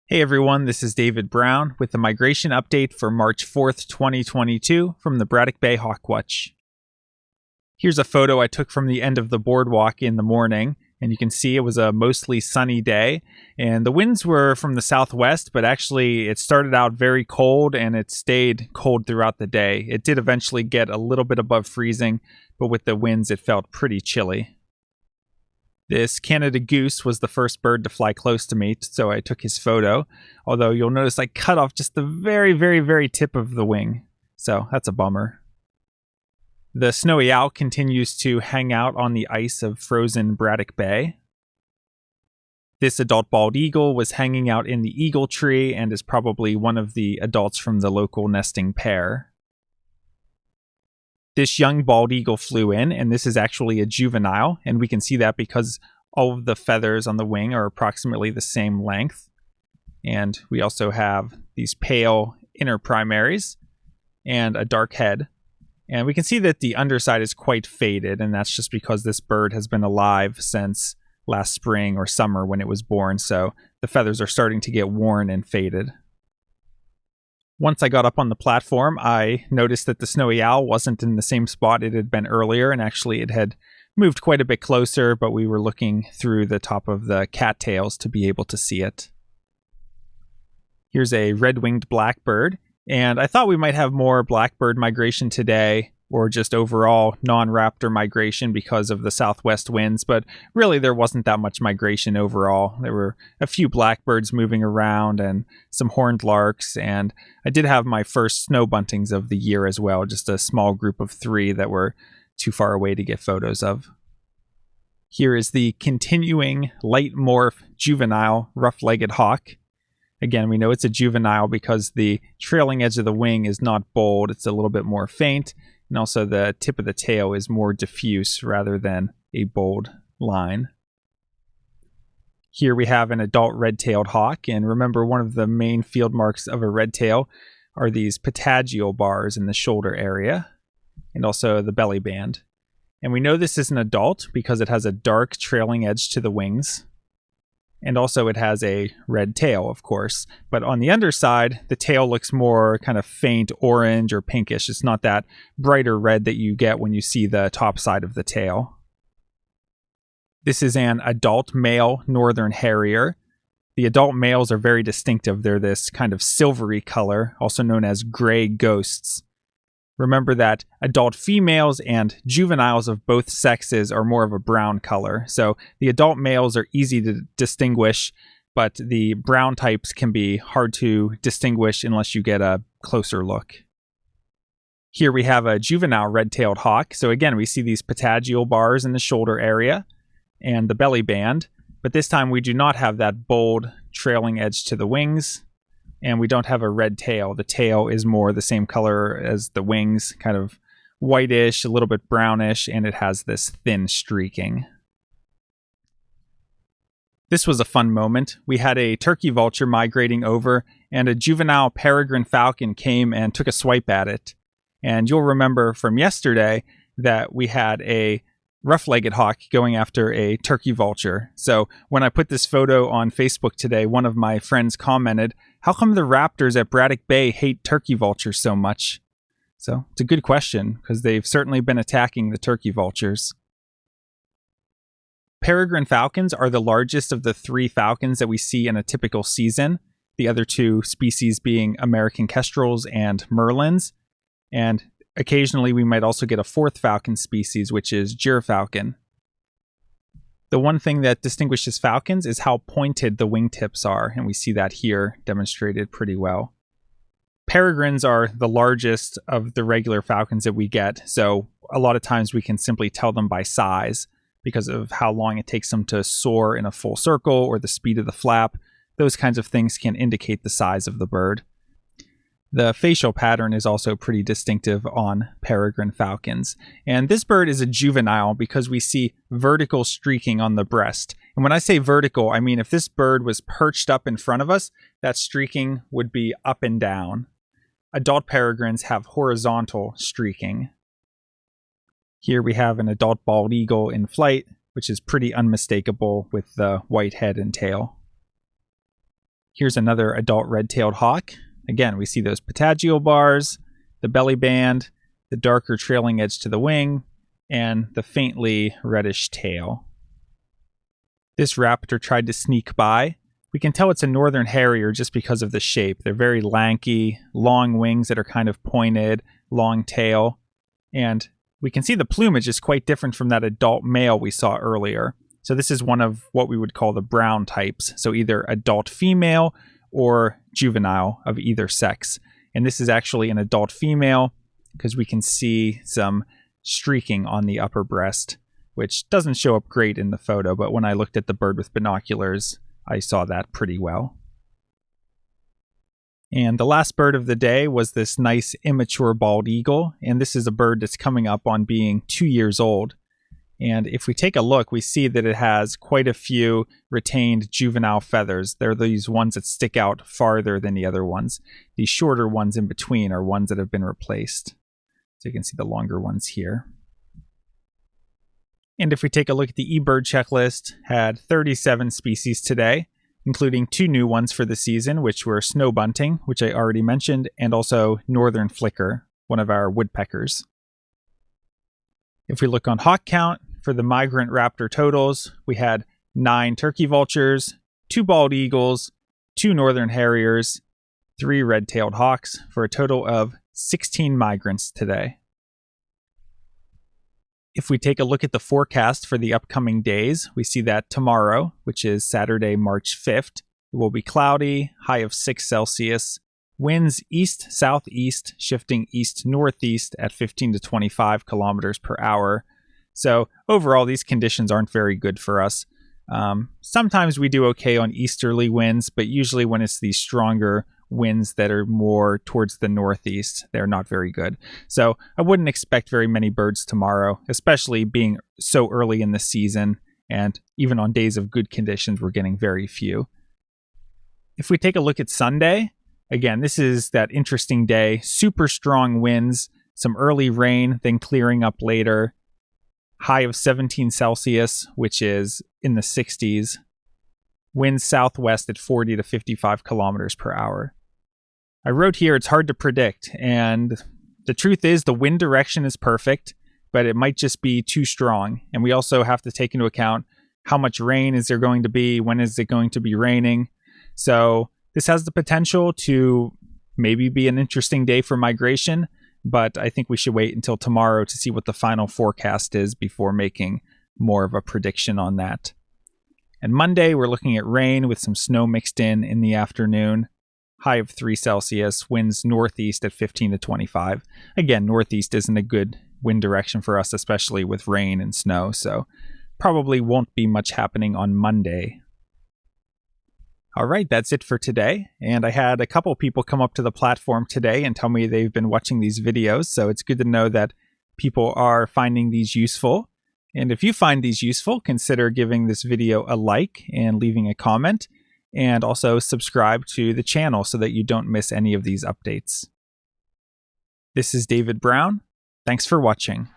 Hey everyone, this is David Brown with the migration update for March 4th, 2022 from the Braddock Bay Hawk Watch. Here's a photo I took from the end of the boardwalk in the morning, and you can see it was a mostly sunny day, and the winds were from the southwest, but actually it started out very cold and it stayed cold throughout the day. It did eventually get a little bit above freezing, but with the winds it felt pretty chilly. This Canada goose was the first bird to fly close to me, so I took his photo, although you'll notice I cut off just the very tip of the wing, so that's a bummer. The snowy owl continues to hang out on the ice of frozen Braddock Bay. This adult bald eagle was hanging out in the eagle tree and is probably one of the adults from the local nesting pair. This young bald eagle flew in, and this is actually a juvenile, and we can see that because all of the feathers on the wing are approximately the same length. And we also have these pale inner primaries and a dark head. And we can see that the underside is quite faded, and that's just because this bird has been alive since last spring or summer when it was born, so the feathers are starting to get worn and faded. Once I got up on the platform, I noticed that the snowy owl wasn't in the same spot it had been earlier, and actually it had moved quite a bit closer, but we were looking through the top of the cattails to be able to see it. Here's a red-winged blackbird, and I thought we might have more blackbird migration today, or just overall non-raptor migration because of the southwest winds, but really there wasn't that much migration overall. There were a few blackbirds moving around and some horned larks, and I did have my first snow buntings of the year as well, just a small group of 3 that were too far away to get photos of. Here is the continuing light morph juvenile rough-legged hawk. Again, we know it's a juvenile because the trailing edge of the wing is not bold, it's a little bit more faint, and also the tip of the tail is more diffuse rather than a bold line. Here we have an adult red-tailed hawk, and remember one of the main field marks of a red tail are these patagial bars in the shoulder area, and also the belly band. And we know this is an adult because it has a dark trailing edge to the wings. And also it has a red tail, of course. But on the underside, the tail looks more kind of faint orange or pinkish. It's not that brighter red that you get when you see the top side of the tail. This is an adult male northern harrier. The adult males are very distinctive. They're this kind of silvery color, also known as gray ghosts. Remember that adult females and juveniles of both sexes are more of a brown color. So the adult males are easy to distinguish, but the brown types can be hard to distinguish unless you get a closer look. Here we have a juvenile red-tailed hawk. So again, we see these patagial bars in the shoulder area and the belly band, but this time we do not have that bold trailing edge to the wings. And we don't have a red tail. The tail is more the same color as the wings, kind of whitish, a little bit brownish, and it has this thin streaking. This was a fun moment. We had a turkey vulture migrating over, and a juvenile peregrine falcon came and took a swipe at it. And you'll remember from yesterday that we had a rough-legged hawk going after a turkey vulture. So when I put this photo on Facebook today, one of my friends commented, "How come the raptors at Braddock Bay hate turkey vultures so much?" So it's a good question, because they've certainly been attacking the turkey vultures. Peregrine falcons are the largest of the 3 falcons that we see in a typical season, the other 2 species being American kestrels and merlins. And occasionally we might also get a 4th falcon species, which is gyrfalcon. The one thing that distinguishes falcons is how pointed the wingtips are, and we see that here demonstrated pretty well. Peregrines are the largest of the regular falcons that we get, so a lot of times we can simply tell them by size because of how long it takes them to soar in a full circle or the speed of the flap. Those kinds of things can indicate the size of the bird. The facial pattern is also pretty distinctive on peregrine falcons. And this bird is a juvenile because we see vertical streaking on the breast. And when I say vertical, I mean if this bird was perched up in front of us, that streaking would be up and down. Adult peregrines have horizontal streaking. Here we have an adult bald eagle in flight, which is pretty unmistakable with the white head and tail. Here's another adult red-tailed hawk. Again, we see those patagial bars, the belly band, the darker trailing edge to the wing, and the faintly reddish tail. This raptor tried to sneak by. We can tell it's a northern harrier just because of the shape. They're very lanky, long wings that are kind of pointed, long tail, and we can see the plumage is quite different from that adult male we saw earlier. So this is one of what we would call the brown types. So either adult female or juvenile of either sex. And this is actually an adult female because we can see some streaking on the upper breast, which doesn't show up great in the photo, but when I looked at the bird with binoculars, I saw that pretty well. And the last bird of the day was this nice immature bald eagle, and this is a bird that's coming up on being 2 years old. And if we take a look, we see that it has quite a few retained juvenile feathers. They're these ones that stick out farther than the other ones. These shorter ones in between are ones that have been replaced. So you can see the longer ones here. And if we take a look at the eBird checklist, had 37 species today, including 2 new ones for the season, which were snow bunting, which I already mentioned, and also northern flicker, one of our woodpeckers. If we look on HawkCount for the migrant raptor totals, we had 9 turkey vultures, 2 bald eagles, 2 northern harriers, 3 red-tailed hawks, for a total of 16 migrants today. If we take a look at the forecast for the upcoming days, we see that tomorrow, which is Saturday, March 5th, it will be cloudy, high of 6 Celsius, winds east-southeast, shifting east-northeast at 15 to 25 kilometers per hour. So overall, these conditions aren't very good for us. Sometimes we do okay on easterly winds, but usually when it's these stronger winds that are more towards the northeast, they're not very good. So I wouldn't expect very many birds tomorrow, especially being so early in the season, and even on days of good conditions, we're getting very few. If we take a look at Sunday, again, this is that interesting day, super strong winds, some early rain, then clearing up later. High of 17 Celsius, which is in the 60s. Winds southwest at 40 to 55 kilometers per hour. I wrote here, it's hard to predict, and the truth is the wind direction is perfect, but it might just be too strong. And we also have to take into account how much rain is there going to be, when is it going to be raining. So this has the potential to maybe be an interesting day for migration, but I think we should wait until tomorrow to see what the final forecast is before making more of a prediction on that. And Monday, we're looking at rain with some snow mixed in the afternoon. High of 3 Celsius, winds northeast at 15 to 25. Again, northeast isn't a good wind direction for us, especially with rain and snow, so probably won't be much happening on Monday. All right, that's it for today. And I had a couple people come up to the platform today and tell me they've been watching these videos, so it's good to know that people are finding these useful. And if you find these useful, consider giving this video a like and leaving a comment, and also subscribe to the channel so that you don't miss any of these updates. This is David Brown. Thanks for watching.